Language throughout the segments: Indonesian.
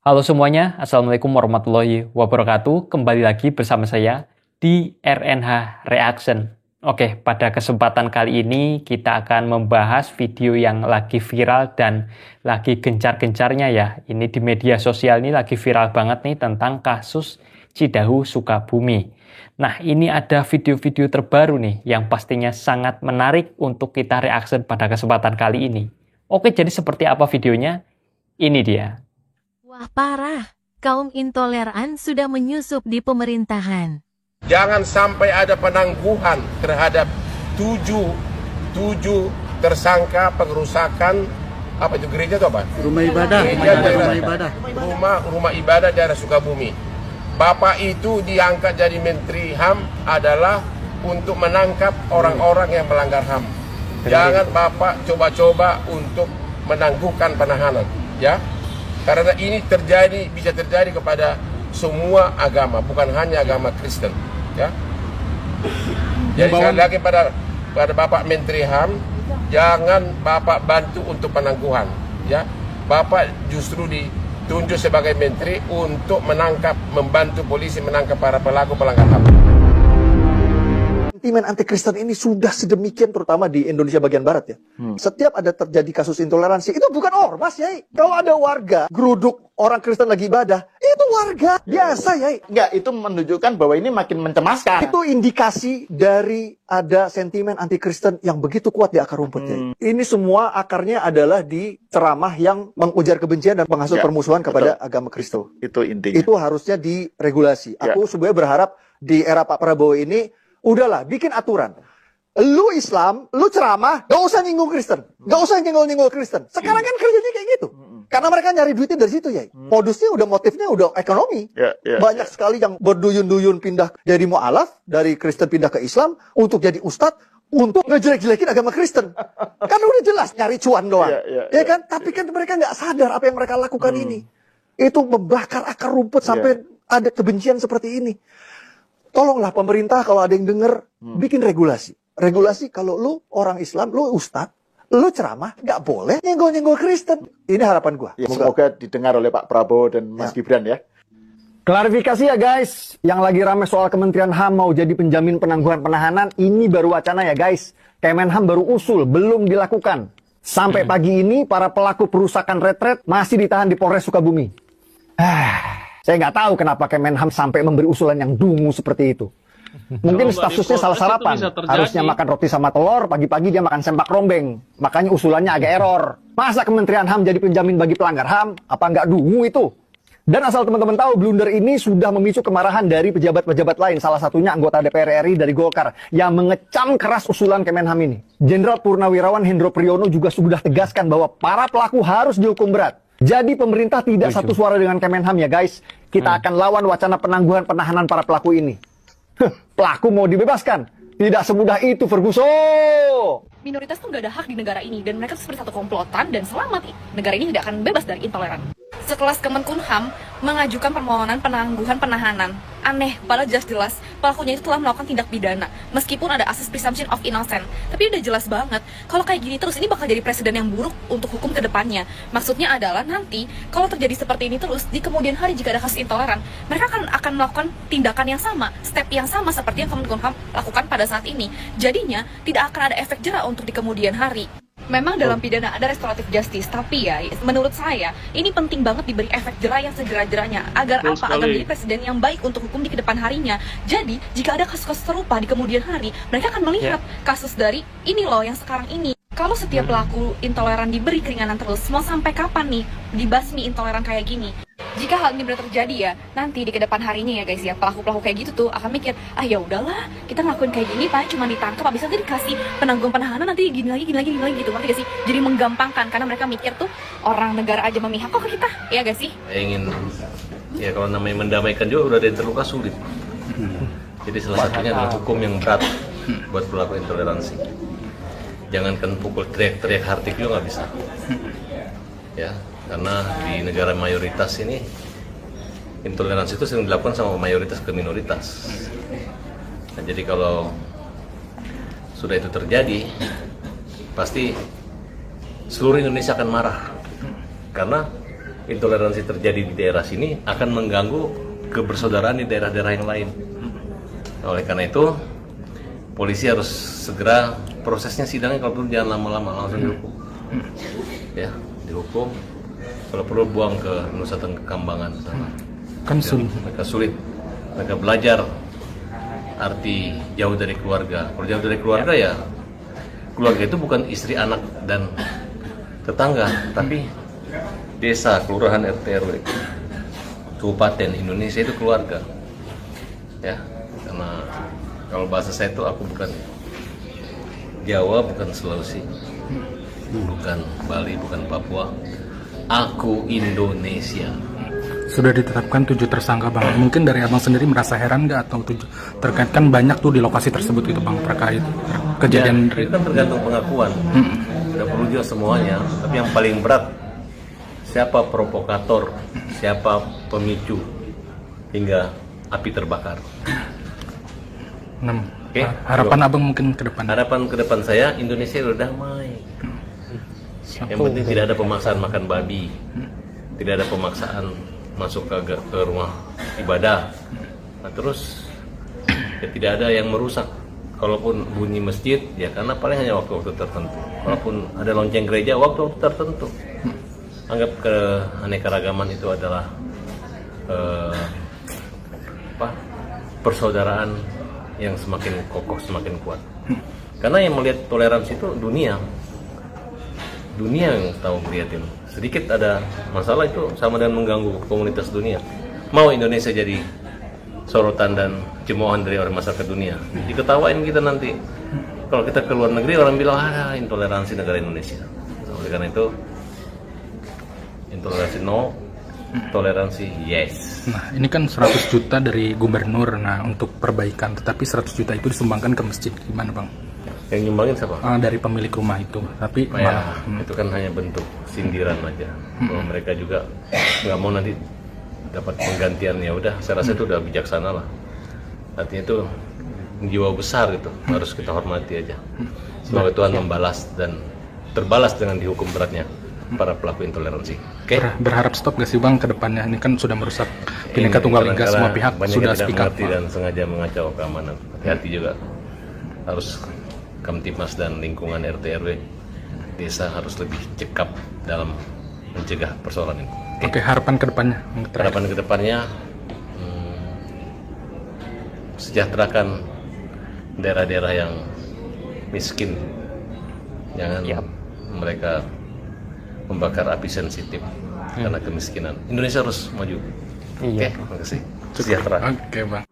Halo semuanya, Assalamualaikum warahmatullahi wabarakatuh. Kembali lagi bersama saya di RNH Reaction. Oke, pada kesempatan kali ini kita akan membahas video yang lagi viral dan lagi gencar-gencarnya ya. Ini di media sosial ini lagi viral banget nih tentang kasus Cidahu Sukabumi. Nah, ini ada video-video terbaru nih yang pastinya sangat menarik untuk kita reaction pada kesempatan kali ini. Oke, jadi seperti apa videonya? Ini dia. Wah parah, kaum intoleran sudah menyusup di pemerintahan. Jangan sampai ada penangguhan terhadap tujuh tersangka pengerusakan apa itu gereja atau apa? Rumah ibadah, rumah ibadah daerah Sukabumi. Bapak itu diangkat jadi Menteri HAM adalah untuk menangkap orang-orang yang melanggar HAM. Jangan Bapak coba-coba untuk menangguhkan penahanan, ya. Karena ini bisa terjadi kepada semua agama, bukan hanya agama Kristen, ya. Jadi sekali lagi pada Bapak Menteri HAM, jangan Bapak bantu untuk penangguhan, ya. Bapak justru ditunjuk sebagai menteri untuk membantu polisi menangkap para pelaku pelanggar HAM. Sentimen anti-Kristen ini sudah sedemikian terutama di Indonesia bagian barat ya. Setiap ada terjadi kasus intoleransi, itu bukan ormas ya. Kalau ada warga geruduk orang Kristen lagi ibadah, itu warga biasa ya. Enggak, itu menunjukkan bahwa ini makin mencemaskan. Itu indikasi dari ada sentimen anti-Kristen yang begitu kuat di akar rumput ya. Ini semua akarnya adalah di ceramah yang mengujar kebencian dan menghasut permusuhan kepada agama Kristen. Itu intinya. Itu harusnya diregulasi. Aku sebenarnya berharap di era Pak Prabowo ini udahlah, bikin aturan. Lu Islam, lu ceramah, gak usah nyinggung Kristen. Gak usah nyenggol-nyenggol Kristen. Sekarang kan kerjanya kayak gitu. Karena mereka nyari duitnya dari situ ya. Modusnya motifnya udah ekonomi. Banyak sekali yang berduyun-duyun pindah jadi mu'alaf, dari Kristen pindah ke Islam, untuk jadi ustadz, untuk ngejelek-jelekin agama Kristen. Kan udah jelas nyari cuan doang. Ya kan? Tapi kan mereka gak sadar apa yang mereka lakukan ini. Itu membakar akar rumput sampai ada kebencian seperti ini. Tolonglah pemerintah kalau ada yang denger, bikin regulasi. Regulasi kalau lu orang Islam, lu ustadz, lu ceramah, nggak boleh nyenggol-nyenggol Kristen. Ini harapan gua. Ya, semoga didengar oleh Pak Prabowo dan Mas Gibran ya. Klarifikasi ya guys, yang lagi rame soal Kementerian HAM mau jadi penjamin penangguhan penahanan, ini baru wacana ya guys. Kemenham baru usul, belum dilakukan. Sampai pagi ini, para pelaku perusakan retret masih ditahan di Polres Sukabumi. Saya nggak tahu kenapa Kemenham sampai memberi usulan yang dungu seperti itu. Mungkin statusnya salah sarapan. Harusnya makan roti sama telur, pagi-pagi dia makan sempak rombeng. Makanya usulannya agak error. Masa Kementerian HAM jadi penjamin bagi pelanggar HAM? Apa nggak dungu itu? Dan asal teman-teman tahu, blunder ini sudah memicu kemarahan dari pejabat-pejabat lain. Salah satunya anggota DPR RI dari Golkar yang mengecam keras usulan Kemenham ini. Jenderal Purnawirawan Hendro Priyono juga sudah tegaskan bahwa para pelaku harus dihukum berat. Jadi pemerintah tidak satu suara dengan Kemenham ya guys. Kita akan lawan wacana penangguhan penahanan para pelaku ini. Pelaku mau dibebaskan. Tidak semudah itu, Ferguson. Minoritas tuh gak ada hak di negara ini. Dan mereka seperti satu komplotan. Dan selamat negara ini tidak akan bebas dari intoleran. Setelah Kemenkumham mengajukan permohonan penangguhan penahanan, aneh, padahal jelas-jelas pelakunya itu telah melakukan tindak pidana, meskipun ada asas presumption of innocent. Tapi udah jelas banget, kalau kayak gini terus ini bakal jadi presiden yang buruk untuk hukum ke depannya. Maksudnya adalah nanti, kalau terjadi seperti ini terus, di kemudian hari jika ada kasus intoleran, mereka akan melakukan tindakan yang sama, step yang sama seperti yang Kemenkumham lakukan pada saat ini. Jadinya, tidak akan ada efek jera untuk di kemudian hari. Memang dalam pidana ada restoratif justice, tapi ya menurut saya ini penting banget diberi efek jera yang segera-geranya. Agar apa? Agar menjadi presiden yang baik untuk hukum di kedepan harinya. Jadi jika ada kasus-kasus serupa di kemudian hari, mereka akan melihat kasus dari ini loh yang sekarang ini. Kalau setiap pelaku intoleran diberi keringanan terus, mau sampai kapan nih dibasmi intoleran kayak gini? Jika hal ini benar terjadi ya, nanti di kedepan harinya ya guys ya, pelaku-pelaku kayak gitu tuh akan mikir, ah ya udahlah, kita ngelakuin kayak gini, paling cuma ditangkap, habis itu dikasih penangguhan penahanan, nanti gini lagi gitu, ngerti gak sih? Jadi menggampangkan, karena mereka mikir tuh orang negara aja memihak kok ke kita, ya gak sih? Ingin, ya kalau namanya mendamaikan juga udah ada yang terluka sulit. Jadi salah satunya adalah hukum yang berat buat pelaku intoleransi. Jangankan pukul teriak-teriak hartik juga nggak bisa. Ya, karena di negara mayoritas ini intoleransi itu sering dilakukan sama mayoritas ke minoritas. Nah, jadi kalau sudah itu terjadi, pasti seluruh Indonesia akan marah karena intoleransi terjadi di daerah sini akan mengganggu kebersaudaraan di daerah-daerah yang lain. Oleh karena itu, polisi harus segera prosesnya sidangnya kalau perlu jangan lama-lama, langsung dihukum. Ya, dihukum. Kalau perlu buang ke Nusa Tenggara Kambangan sana. Kan sulit. Mereka sulit. Mereka belajar arti jauh dari keluarga. Kalau jauh dari keluarga ya keluarga itu bukan istri, anak dan tetangga, tapi desa, kelurahan, RT RW, kabupaten, Indonesia itu keluarga. Ya, karena kalau bahasa saya itu aku bukan Jawa, bukan Sulawesi, bukan Bali, bukan Papua. Aku Indonesia. Sudah ditetapkan 7 tersangka Bang. Mungkin dari Abang sendiri merasa heran nggak atau terkait kan banyak tuh di lokasi tersebut itu Bang terkait kejadian ya, itu kan tergantung pengakuan. Tidak perlu juga semuanya, tapi yang paling berat siapa provokator, siapa pemicu hingga api terbakar. Oke, harapan Abang mungkin ke depan. Harapan ke depan saya Indonesia udah damai. Yang penting tidak ada pemaksaan makan babi, tidak ada pemaksaan masuk ke rumah ibadah. Nah, terus ya, tidak ada yang merusak. Kalaupun bunyi masjid, ya karena paling hanya waktu-waktu tertentu. Kalaupun ada lonceng gereja, waktu-waktu tertentu. Anggap keanekaragaman itu adalah persaudaraan yang semakin kokoh, semakin kuat. Karena yang melihat toleransi itu dunia yang tahu ngeliatin. Sedikit ada masalah itu sama dengan mengganggu komunitas dunia. Mau Indonesia jadi sorotan dan cemoohan dari orang masyarakat dunia, diketawain kita nanti. Kalau kita ke luar negeri orang bilang intoleransi negara Indonesia. Oleh karena itu intoleransi no, toleransi yes. Nah ini kan 100 juta dari gubernur, nah untuk perbaikan, tetapi 100 juta itu disumbangkan ke masjid, gimana Bang? Yang nyumbangin siapa? Dari pemilik rumah itu, tapi itu kan hanya bentuk sindiran aja. Kalau mereka juga nggak mau nanti dapat penggantian, ya udah, saya rasa itu udah bijaksana lah. Artinya itu jiwa besar gitu, harus kita hormati aja. Semoga Tuhan membalas dan terbalas dengan dihukum beratnya para pelaku intoleransi. Oke? Berharap stop gak sih Bang ke depannya? Ini kan sudah merusak Bhinneka Tunggal Ika, semua pihak sudah speak up dan sengaja mengacau keamanan. Hati-hati juga, harus Kamtibmas dan lingkungan RT RW desa harus lebih cekap dalam mencegah persoalan ini. Oke, harapan ke depannya? Harapan ke depannya sejahterakan daerah-daerah yang miskin. Jangan mereka membakar api sensitif karena kemiskinan. Indonesia harus maju. Oke, terima kasih. Sejahtera. Oke, Bang.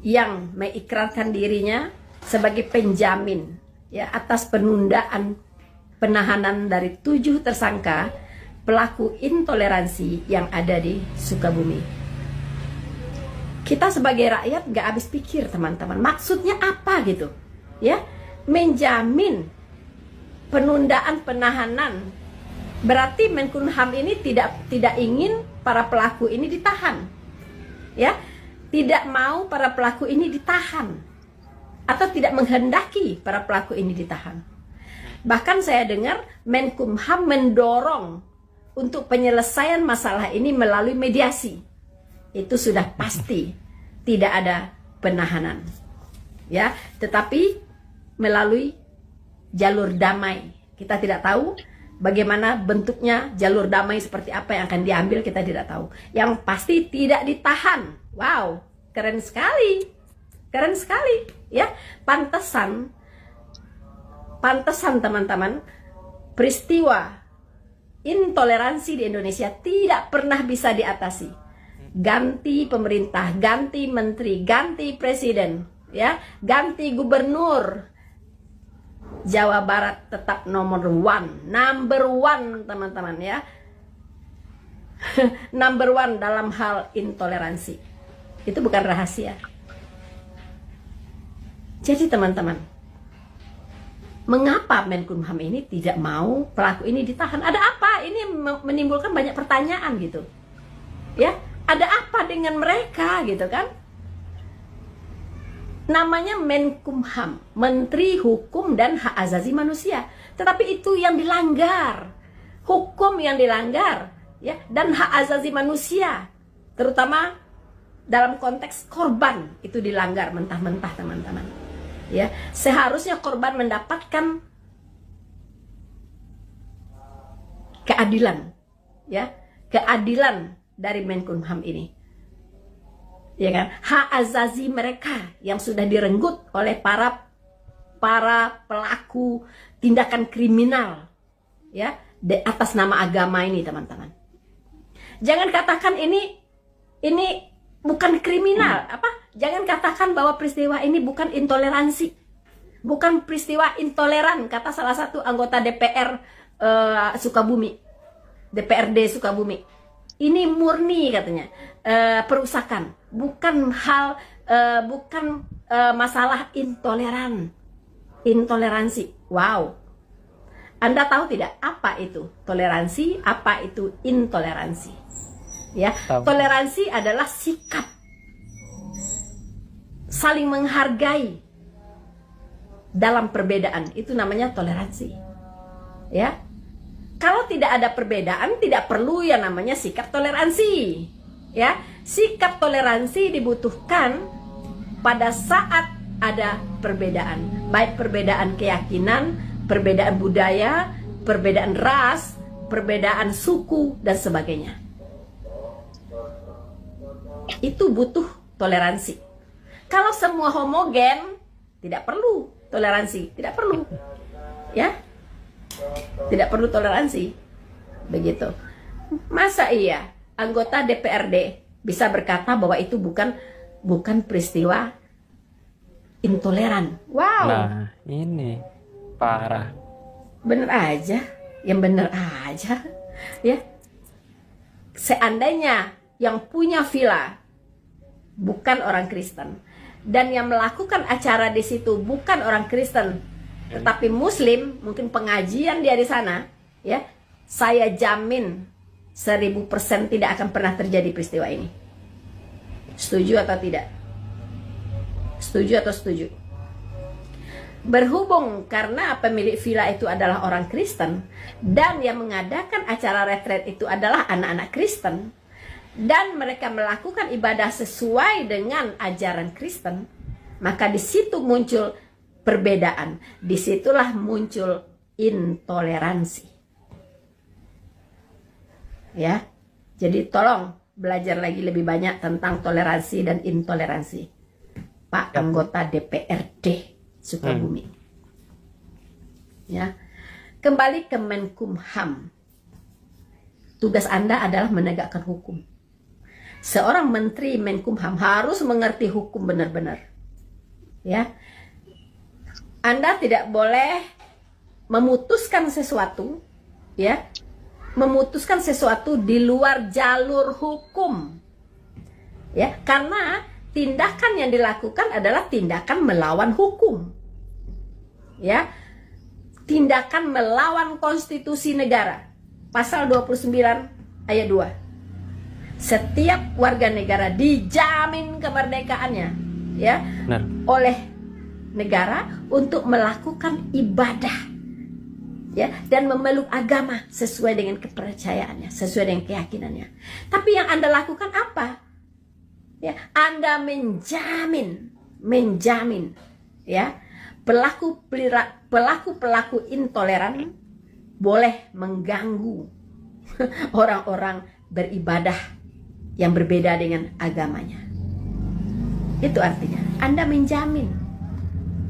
Yang mengikrarkan dirinya sebagai penjamin ya atas penundaan penahanan dari 7 tersangka pelaku intoleransi yang ada di Sukabumi. Kita sebagai rakyat gak habis pikir teman-teman, maksudnya apa gitu ya, menjamin penundaan penahanan, berarti Menkumham ini tidak ingin para pelaku ini ditahan ya, tidak mau para pelaku ini ditahan atau tidak menghendaki para pelaku ini ditahan. Bahkan saya dengar Menkumham mendorong untuk penyelesaian masalah ini melalui mediasi. Itu sudah pasti tidak ada penahanan. Ya, tetapi melalui jalur damai. Kita tidak tahu bagaimana bentuknya jalur damai, seperti apa yang akan diambil, kita tidak tahu. Yang pasti tidak ditahan. Wow, keren sekali. Keren sekali, ya. Pantesan teman-teman, peristiwa intoleransi di Indonesia tidak pernah bisa diatasi. Ganti pemerintah, ganti menteri, ganti presiden, ya, ganti gubernur, Jawa Barat tetap number one teman-teman ya. Number one dalam hal intoleransi. Itu bukan rahasia. Jadi teman-teman, mengapa Menkumham ini tidak mau pelaku ini ditahan? Ada apa? Ini menimbulkan banyak pertanyaan gitu. Ya, ada apa dengan mereka gitu kan? Namanya Menkumham, Menteri Hukum dan Hak Asasi Manusia. Tetapi itu yang dilanggar. hukum yang dilanggar, ya, dan hak asasi manusia, terutama dalam konteks korban itu dilanggar mentah-mentah, teman-teman. Ya, seharusnya korban mendapatkan keadilan, ya, keadilan dari Menkumham ini, ya kan? Hak asasi mereka yang sudah direnggut oleh para pelaku tindakan kriminal, ya, atas nama agama ini, teman-teman. Jangan katakan ini bukan kriminal, Jangan katakan bahwa peristiwa ini bukan intoleransi, bukan peristiwa intoleran, kata salah satu anggota DPR Sukabumi, DPRD Sukabumi. Ini murni katanya perusakan, bukan masalah intoleransi. Wow, Anda tahu tidak apa itu toleransi, apa itu intoleransi? Ya, toleransi adalah sikap saling menghargai dalam perbedaan, itu namanya toleransi. Ya, kalau tidak ada perbedaan, tidak perlu yang namanya sikap toleransi. Ya, sikap toleransi dibutuhkan pada saat ada perbedaan, baik perbedaan keyakinan, perbedaan budaya, perbedaan ras, perbedaan suku, dan sebagainya. Itu butuh toleransi. Kalau semua homogen, tidak perlu toleransi, tidak perlu, ya, tidak perlu toleransi, begitu. Masa iya anggota DPRD bisa berkata bahwa itu bukan peristiwa intoleran? Wow. Nah, ini parah. Bener aja, yang bener aja, ya. Seandainya yang punya villa bukan orang Kristen dan yang melakukan acara di situ bukan orang Kristen tetapi Muslim, mungkin pengajian dia di sana, ya, saya jamin 1000% tidak akan pernah terjadi peristiwa ini. Setuju atau tidak? Setuju atau setuju? Berhubung karena pemilik villa itu adalah orang Kristen dan yang mengadakan acara retret itu adalah anak-anak Kristen dan mereka melakukan ibadah sesuai dengan ajaran Kristen, maka di situ muncul perbedaan, disitulah muncul intoleransi. Ya, jadi tolong belajar lagi lebih banyak tentang toleransi dan intoleransi, Pak anggota DPRD Sukabumi. Ya, kembali ke Menkumham. Tugas Anda adalah menegakkan hukum. Seorang menteri Menkumham harus mengerti hukum benar-benar. Ya, Anda tidak boleh memutuskan sesuatu, ya, memutuskan sesuatu di luar jalur hukum, ya, karena tindakan yang dilakukan adalah tindakan melawan hukum, ya, tindakan melawan konstitusi negara, pasal 29 ayat 2. Setiap warga negara dijamin kemerdekaannya, ya, oleh negara untuk melakukan ibadah, ya, dan memeluk agama sesuai dengan kepercayaannya, sesuai dengan keyakinannya. Tapi yang Anda lakukan apa? Ya, Anda menjamin, ya, pelaku intoleran boleh mengganggu orang-orang beribadah yang berbeda dengan agamanya. Itu artinya Anda menjamin,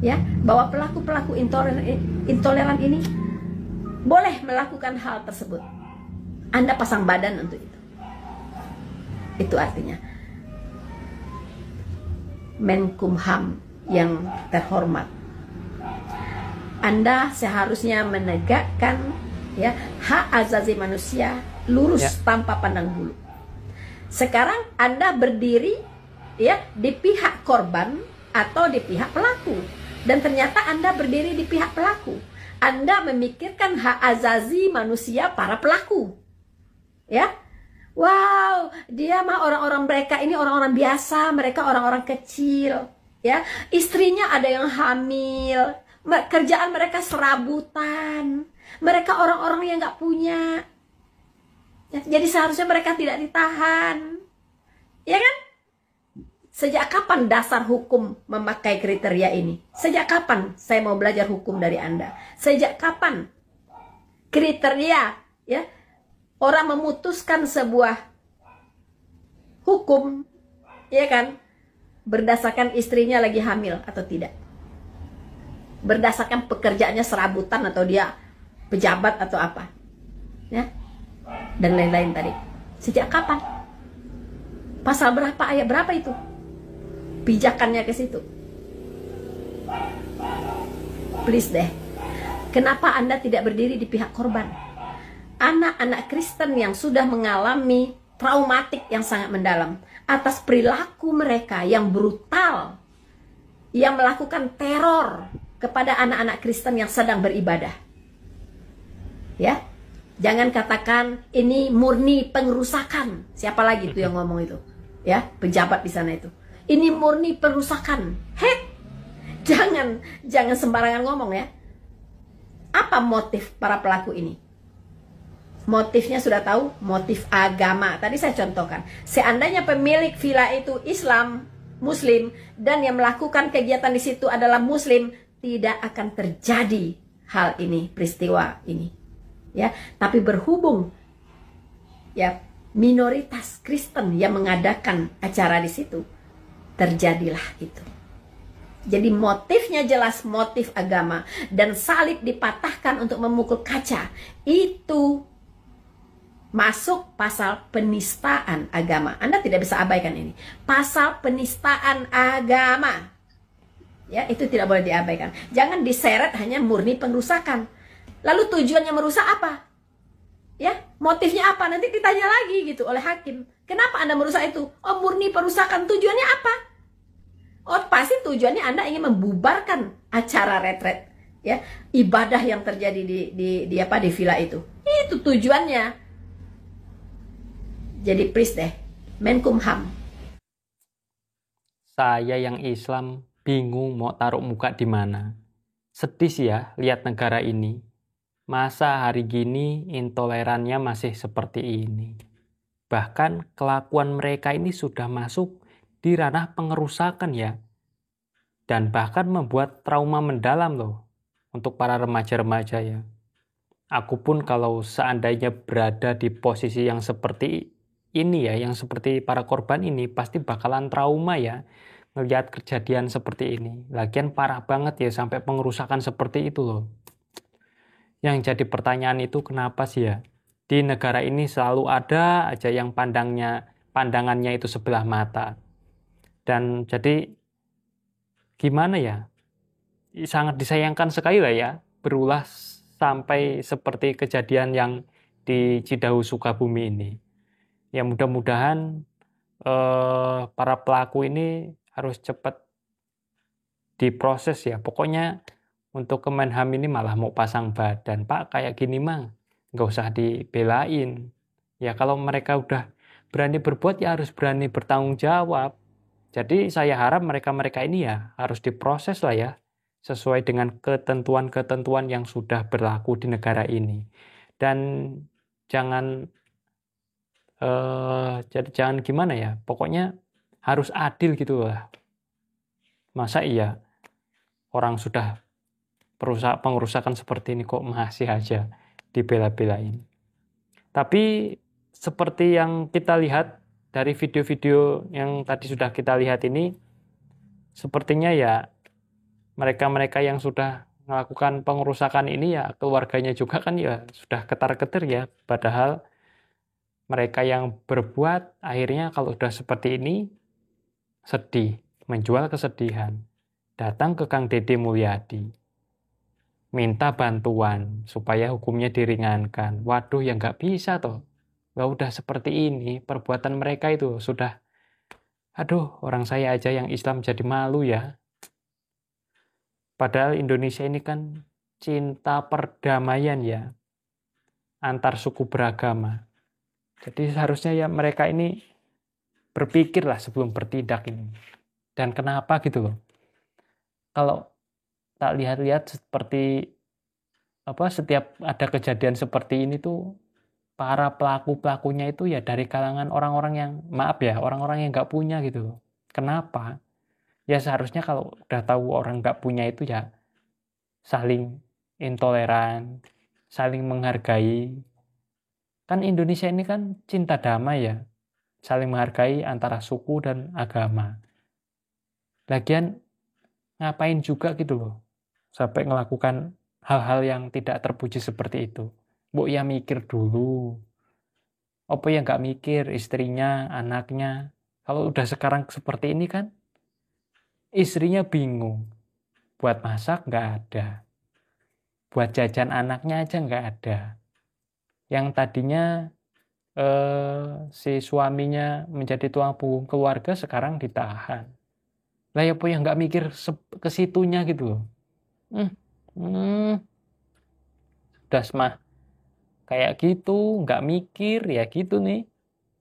ya, bahwa pelaku-pelaku intoleran ini boleh melakukan hal tersebut. Anda pasang badan untuk itu. Itu artinya Menkumham yang terhormat, Anda seharusnya menegakkan, ya, hak asasi manusia lurus, ya, tanpa pandang bulu. Sekarang Anda berdiri, ya, di pihak korban atau di pihak pelaku, dan ternyata Anda berdiri di pihak pelaku. Anda memikirkan hak asasi manusia para pelaku, ya. Wow, dia mah orang-orang mereka ini orang-orang biasa, mereka orang-orang kecil, ya. Istrinya ada yang hamil, kerjaan mereka serabutan, Mereka orang-orang yang nggak punya. Ya, jadi seharusnya mereka tidak ditahan. Ya kan? Sejak kapan dasar hukum memakai kriteria ini? Sejak kapan saya mau belajar hukum dari Anda? Sejak kapan kriteria ya orang memutuskan sebuah hukum, ya kan, berdasarkan istrinya lagi hamil atau tidak? Berdasarkan pekerjaannya serabutan atau dia pejabat atau apa? Ya. Dan lain-lain tadi. Sejak kapan? Pasal berapa, ayat berapa itu? Pijakannya ke situ. Please deh. Kenapa Anda tidak berdiri di pihak korban? Anak-anak Kristen yang sudah mengalami traumatik yang sangat mendalam atas perilaku mereka yang brutal, yang melakukan teror kepada anak-anak Kristen yang sedang beribadah. Ya. Jangan katakan ini murni pengerusakan. Siapa lagi itu yang ngomong itu? Ya, pejabat di sana itu. Ini murni pengerusakan. Hek. Jangan sembarangan ngomong ya. Apa motif para pelaku ini? Motifnya sudah tahu, motif agama. Tadi saya contohkan. Seandainya pemilik villa itu Islam, Muslim, dan yang melakukan kegiatan di situ adalah Muslim, tidak akan terjadi hal ini, peristiwa ini. Ya, tapi berhubung ya minoritas Kristen yang mengadakan acara di situ, terjadilah itu. Jadi motifnya jelas, motif agama, dan salib dipatahkan untuk memukul kaca. Itu masuk pasal penistaan agama. Anda tidak bisa abaikan ini. Pasal penistaan agama. Ya, itu tidak boleh diabaikan. Jangan diseret hanya murni pengerusakan. Lalu tujuannya merusak apa? Ya, motifnya apa? Nanti ditanya lagi gitu oleh hakim. Kenapa Anda merusak itu? Oh, murni perusakan. Tujuannya apa? Oh, pasti tujuannya Anda ingin membubarkan acara retret, ya, ibadah yang terjadi di villa itu. Itu tujuannya. Jadi please deh, Menkumham. Saya yang Islam bingung mau taruh muka di mana. Sedih sih ya lihat negara ini. Masa hari gini intolerannya masih seperti ini. Bahkan kelakuan mereka ini sudah masuk di ranah pengerusakan ya. Dan bahkan membuat trauma mendalam loh untuk para remaja-remaja ya. Aku pun kalau seandainya berada di posisi yang seperti ini ya, yang seperti para korban ini, pasti bakalan trauma ya melihat kejadian seperti ini. Lagian parah banget ya sampai pengerusakan seperti itu loh. Yang jadi pertanyaan itu kenapa sih ya? Di negara ini selalu ada aja yang pandangannya itu sebelah mata. Dan jadi gimana ya? Sangat disayangkan sekali lah ya berulah sampai seperti kejadian yang di Cidahu Sukabumi ini. Ya mudah-mudahan para pelaku ini harus cepat diproses ya. Pokoknya untuk Kemenham ini malah mau pasang badan. Pak, kayak gini mah nggak usah dibelain. Ya kalau mereka udah berani berbuat ya harus berani bertanggung jawab. Jadi saya harap mereka-mereka ini ya harus diproses lah ya. Sesuai dengan ketentuan-ketentuan yang sudah berlaku di negara ini. Dan jangan jangan gimana ya. Pokoknya harus adil gitu lah. Masa iya orang sudah pengerusakan seperti ini kok masih aja dibela-belain. Tapi seperti yang kita lihat dari video-video yang tadi sudah kita lihat ini, sepertinya ya mereka-mereka yang sudah melakukan pengerusakan ini ya keluarganya juga kan ya sudah ketar-ketir ya. Padahal mereka yang berbuat akhirnya kalau sudah seperti ini sedih, menjual kesedihan, datang ke Kang Dede Mulyadi, minta bantuan supaya hukumnya diringankan. Waduh, ya nggak bisa toh. Nggak udah seperti ini, perbuatan mereka itu sudah, aduh, orang saya aja yang Islam jadi malu ya. Padahal Indonesia ini kan cinta perdamaian ya, antar suku beragama. Jadi seharusnya ya mereka ini berpikirlah sebelum bertindak ini. Dan kenapa gitu loh. Kalau tak lihat-lihat seperti setiap ada kejadian seperti ini tuh para pelakunya itu ya dari kalangan orang-orang yang orang-orang yang nggak punya gitu loh. Kenapa? Ya seharusnya kalau udah tahu orang nggak punya itu ya saling intoleran, saling menghargai. Kan Indonesia ini kan cinta damai ya, saling menghargai antara suku dan agama. Lagian ngapain juga gitu loh sampai melakukan hal-hal yang tidak terpuji seperti itu. Mbok ya mikir dulu. Apa ya nggak mikir istrinya, anaknya. Kalau udah sekarang seperti ini kan istrinya bingung. Buat masak nggak ada. Buat jajan anaknya aja nggak ada. Yang tadinya si suaminya menjadi tulang punggung keluarga sekarang ditahan. Lah ya apa yang nggak mikir ke situnya gitu loh. Das mah kayak gitu, nggak mikir ya gitu nih.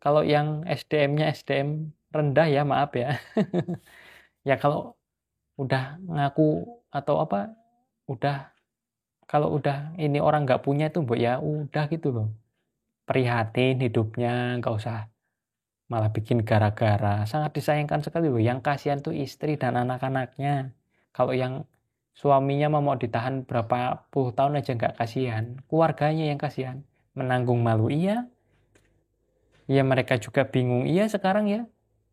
Kalau yang SDM-nya SDM rendah ya maaf ya. Ya kalau udah ngaku atau kalau udah ini orang nggak punya itu mbok ya udah gitu loh. Prihatin hidupnya, nggak usah malah bikin gara-gara. Sangat disayangkan sekali loh. Yang kasihan tuh istri dan anak-anaknya. Kalau yang suaminya mau ditahan berapa puluh tahun aja nggak kasihan, keluarganya yang kasihan, menanggung malu iya, ya mereka juga bingung iya sekarang ya.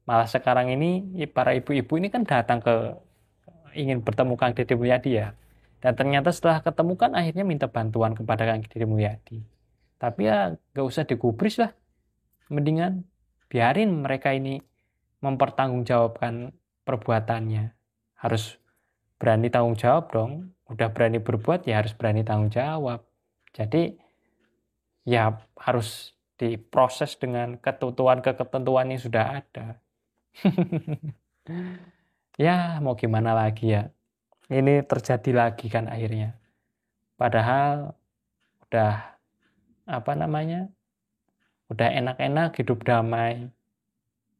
Malah sekarang ini para ibu-ibu ini kan datang ingin bertemu Kang Deddy Mulyadi ya, dan ternyata setelah ketemu kan akhirnya minta bantuan kepada Kang Deddy Mulyadi. Tapi ya nggak usah digubris lah, mendingan biarin mereka ini mempertanggungjawabkan perbuatannya. Harus berani tanggung jawab dong. Udah berani berbuat ya harus berani tanggung jawab. Jadi ya harus diproses dengan ketentuan yang sudah ada. Ya mau gimana lagi ya. Ini terjadi lagi kan akhirnya. Padahal udah udah enak-enak hidup damai.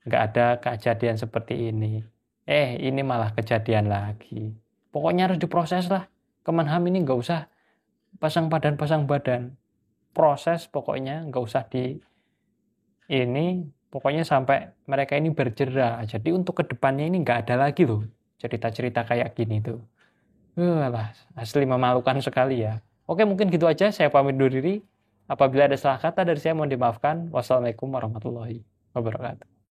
Nggak ada kejadian seperti ini. Ini malah kejadian lagi. Pokoknya harus diproses lah. Kemenham ini nggak usah pasang badan. Proses pokoknya nggak usah pokoknya sampai mereka ini berjerah. Jadi untuk kedepannya ini nggak ada lagi loh cerita-cerita kayak gini tuh. Asli memalukan sekali ya. Oke mungkin gitu aja. Saya pamit undur diri. Apabila ada salah kata dari saya mohon dimaafkan. Wassalamualaikum warahmatullahi wabarakatuh.